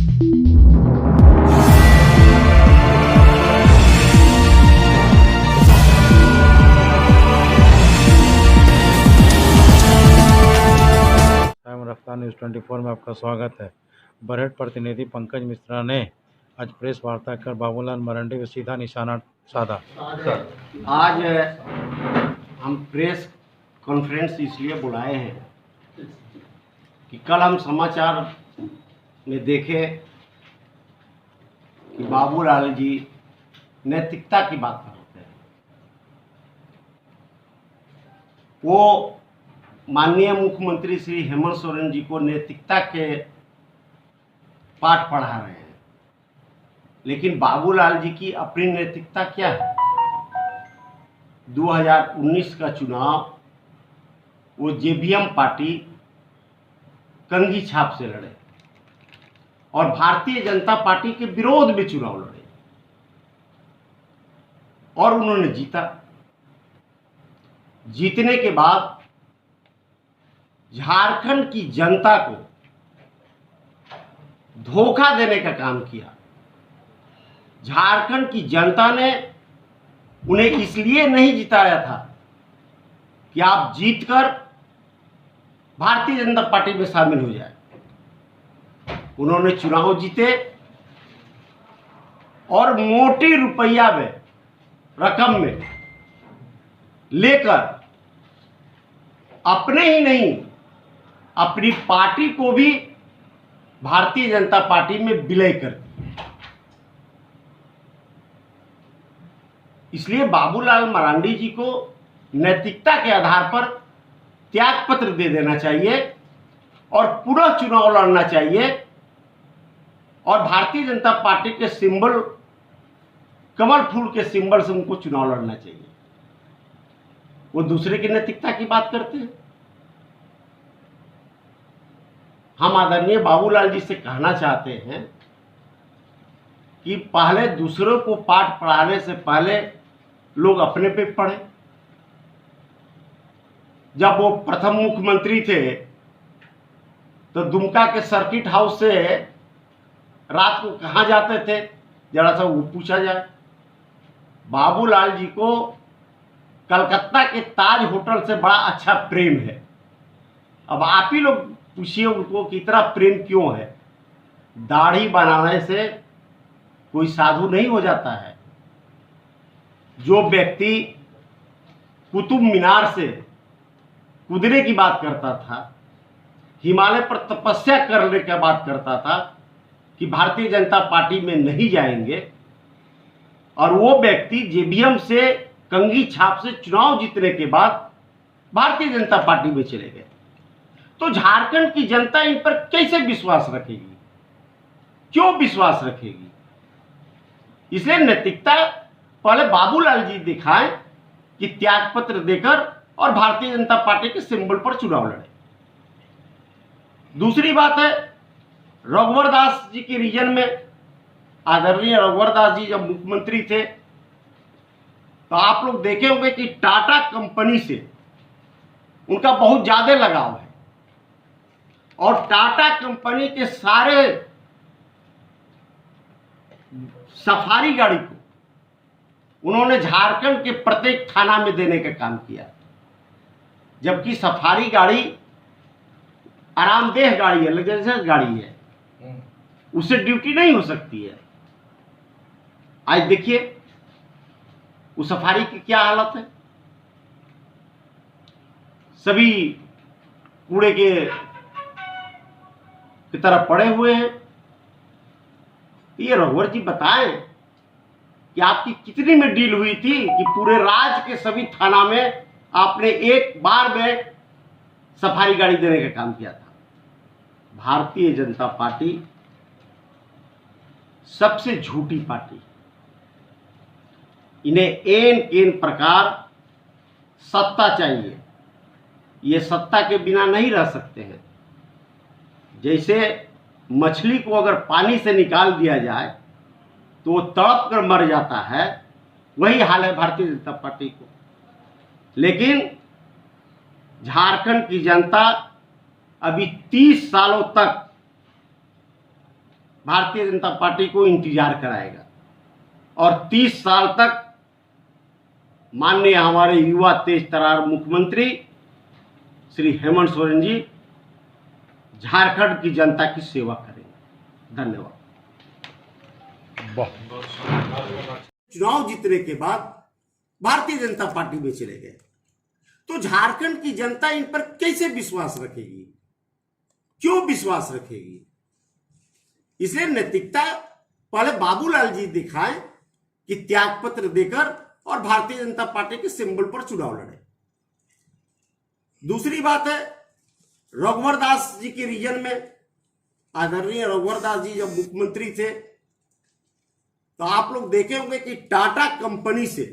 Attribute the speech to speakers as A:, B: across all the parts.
A: रफ्तार न्यूज़ 24 में आपका स्वागत है। बरहेट प्रतिनिधि पंकज मिश्रा ने आज प्रेस वार्ता कर बाबूलाल मरांडी पर सीधा निशाना साधा।
B: आज हम प्रेस कॉन्फ्रेंस इसलिए बुलाए हैं कि कल हम समाचार में देखे कि बाबूलाल जी नैतिकता की बात करते हैं। वो माननीय मुख्यमंत्री श्री हेमंत सोरेन जी को नैतिकता के पाठ पढ़ा रहे हैं, लेकिन बाबूलाल जी की अपनी नैतिकता क्या है? 2019 का चुनाव वो जेबीएम पार्टी कंघी छाप से लड़े और भारतीय जनता पार्टी के विरोध में चुनाव लड़े और उन्होंने जीता। जीतने के बाद झारखंड की जनता को धोखा देने का काम किया। झारखंड की जनता ने उन्हें इसलिए नहीं जिताया था कि आप जीतकर भारतीय जनता पार्टी में शामिल हो जाए। उन्होंने चुनाव जीते और मोटी रुपया में रकम में लेकर अपने ही नहीं अपनी पार्टी को भी भारतीय जनता पार्टी में विलय कर दिया। इसलिए बाबूलाल मरांडी जी को नैतिकता के आधार पर त्याग पत्र दे देना चाहिए और पुनः चुनाव लड़ना चाहिए और भारतीय जनता पार्टी के सिंबल कमल फूल के सिंबल से उनको चुनाव लड़ना चाहिए। वो दूसरे की नैतिकता की बात करते हैं। हम आदरणीय बाबूलाल जी से कहना चाहते हैं कि पहले दूसरों को पाठ पढ़ाने से पहले लोग अपने पे पढ़े। जब वो प्रथम मुख्यमंत्री थे तो दुमका के सर्किट हाउस से रात को कहाँ जाते थे, जरा सा वो पूछा जाए। बाबूलाल जी को कलकत्ता के ताज होटल से बड़ा अच्छा प्रेम है। अब आप ही लोग पूछिए उनको कि इतना प्रेम क्यों है? दाढ़ी बनाने से कोई साधु नहीं हो जाता है। जो व्यक्ति कुतुब मीनार से कूदने की बात करता था, हिमालय पर तपस्या करने की बात करता था कि भारतीय जनता पार्टी में नहीं जाएंगे, और वो व्यक्ति जेबीएम से कंघी छाप से चुनाव जीतने के बाद भारतीय जनता पार्टी में चले गए, तो झारखंड की जनता इन पर कैसे विश्वास रखेगी? क्यों विश्वास रखेगी? इसलिए नैतिकता पहले बाबूलाल जी दिखाएं कि त्याग पत्र देकर और भारतीय जनता पार्टी के सिंबल पर चुनाव लड़े। दूसरी बात है, रघुवर दास जी के रीजन में आदरणीय रघुवर दास जी जब मुख्यमंत्री थे तो आप लोग देखे होंगे कि टाटा कंपनी से उनका बहुत ज्यादा लगाव है और टाटा कंपनी के सारे सफारी गाड़ी को उन्होंने झारखंड के प्रत्येक थाना में देने का काम किया, जबकि सफारी गाड़ी आरामदेह गाड़ी है, लग्जरियस गाड़ी है, उससे ड्यूटी नहीं हो सकती है। आज देखिए उस सफारी की क्या हालत है। सभी कूड़े की तरफ पड़े हुए हैं। ये रघुवर जी बताएं कि आपकी कितनी में डील हुई थी कि पूरे राज्य के सभी थाना में आपने एक बार में सफारी गाड़ी देने का काम किया था। भारतीय जनता पार्टी सबसे झूठी पार्टी। इन्हें एन केन प्रकार सत्ता चाहिए, ये सत्ता के बिना नहीं रह सकते हैं। जैसे मछली को अगर पानी से निकाल दिया जाए तो वो तड़प कर मर जाता है, वही हाल है भारतीय जनता पार्टी को। लेकिन झारखंड की जनता अभी 30 सालों तक भारतीय जनता पार्टी को इंतजार कराएगा और 30 साल तक माननीय हमारे युवा तेज तर्रार मुख्यमंत्री श्री हेमंत सोरेन जी झारखंड की जनता की सेवा करेंगे। धन्यवाद। चुनाव जीतने के बाद भारतीय जनता पार्टी में चले गए तो झारखंड की जनता इन पर कैसे विश्वास रखेगी, क्यों विश्वास रखेगी? इसलिए नैतिकता पहले बाबूलाल जी दिखाएं कि त्यागपत्र देकर और भारतीय जनता पार्टी के सिंबल पर चुनाव लड़े। दूसरी बात है, रघुवर दास जी के रीजन में आदरणीय रघुवर दास जी जब मुख्यमंत्री थे तो आप लोग देखे होंगे कि टाटा कंपनी से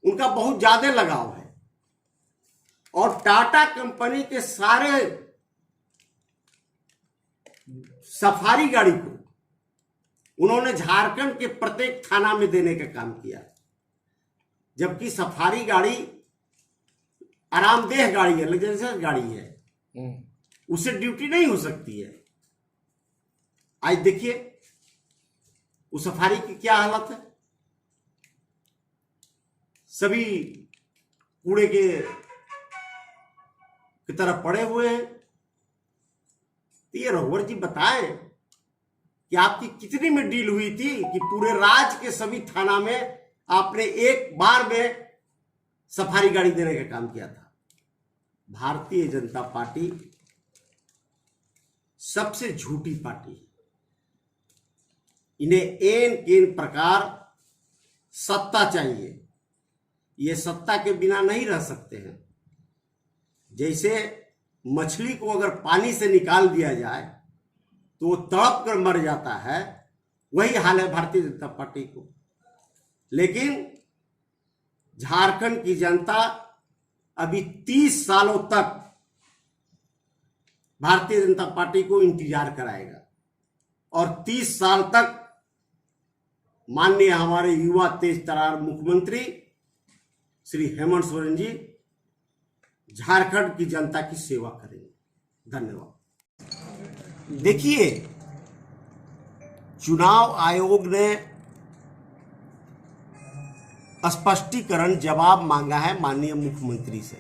B: उनका बहुत ज्यादा लगाव है और टाटा कंपनी के सारे सफारी गाड़ी को उन्होंने झारखंड के प्रत्येक थाना में देने का काम किया, जबकि सफारी गाड़ी आरामदेह गाड़ी है, लग्जरियस गाड़ी है, उससे ड्यूटी नहीं हो सकती है। आज देखिए उस सफारी की क्या हालत है, सभी कूड़े की तरफ पड़े हुए हैं। तो ये रघुवर जी बताएं कि आपकी कितनी में डील हुई थी कि पूरे राज्य के सभी थाना में आपने एक बार में सफारी गाड़ी देने का काम किया था। भारतीय जनता पार्टी सबसे झूठी पार्टी है। इन्हें एन केन प्रकार सत्ता चाहिए, ये सत्ता के बिना नहीं रह सकते हैं। जैसे मछली को अगर पानी से निकाल दिया जाए तो वो तड़प कर मर जाता है, वही हाल है भारतीय जनता पार्टी को। लेकिन झारखंड की जनता अभी 30 सालों तक भारतीय जनता पार्टी को इंतजार कराएगा और 30 साल तक माननीय हमारे युवा तेज तर्रार मुख्यमंत्री श्री हेमंत सोरेन जी झारखंड की जनता की सेवा करेंगे। धन्यवाद। देखिए, चुनाव आयोग ने स्पष्टीकरण जवाब मांगा है माननीय मुख्यमंत्री से,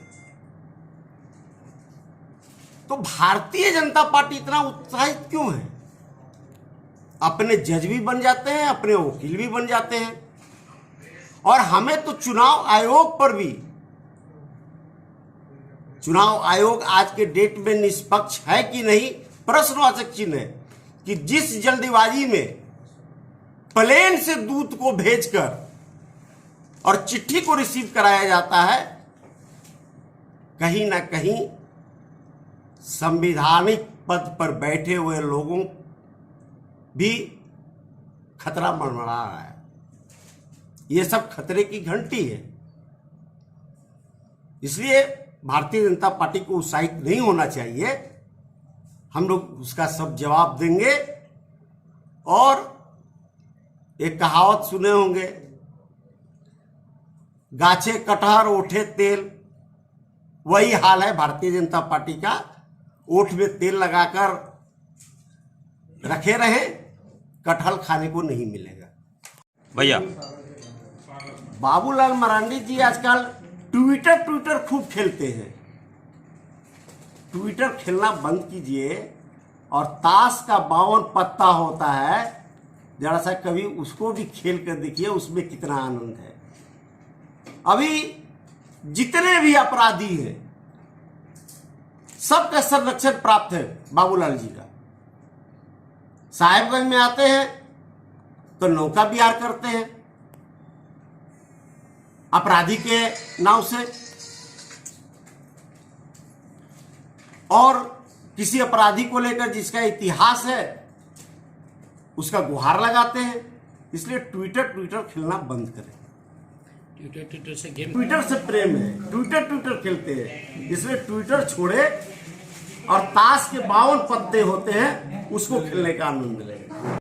B: तो भारतीय जनता पार्टी इतना उत्साहित क्यों है? अपने जज भी बन जाते हैं, अपने वकील भी बन जाते हैं, और हमें तो चुनाव आयोग पर भी, चुनाव आयोग आज के डेट में निष्पक्ष है कि नहीं प्रश्नवाचक चिन्ह है कि जिस जल्दीबाजी में प्लेन से दूत को भेजकर और चिट्ठी को रिसीव कराया जाता है, कहीं ना कहीं संवैधानिक पद पर बैठे हुए लोगों भी खतरा मंडरा रहा है। ये सब खतरे की घंटी है। इसलिए भारतीय जनता पार्टी को उत्साहित नहीं होना चाहिए। हम लोग उसका सब जवाब देंगे। और एक कहावत सुने होंगे, गाछे कटहर ओठे तेल, वही हाल है भारतीय जनता पार्टी का। ओठ में तेल लगाकर रखे रहे, कटहल खाने को नहीं मिलेगा।
C: भैया
B: बाबूलाल मरांडी जी आजकल ट्विटर खूब खेलते हैं। ट्विटर खेलना बंद कीजिए और ताश का 52 पत्ता होता है, जरा सा कभी उसको भी खेल कर देखिए, उसमें कितना आनंद है। अभी जितने भी अपराधी हैं सबका संरक्षण प्राप्त है बाबूलाल जी का। साहेबगंज में आते हैं तो नौका विहार करते हैं अपराधी के नाव से, और किसी अपराधी को लेकर जिसका इतिहास है उसका गुहार लगाते हैं। इसलिए ट्विटर खेलना बंद करें।
C: ट्विटर से गेम,
B: ट्विटर से प्रेम है, ट्विटर खेलते हैं, इसलिए ट्विटर छोड़े और ताश के 52 पत्ते होते हैं उसको खेलने का आनंद मिलेगा।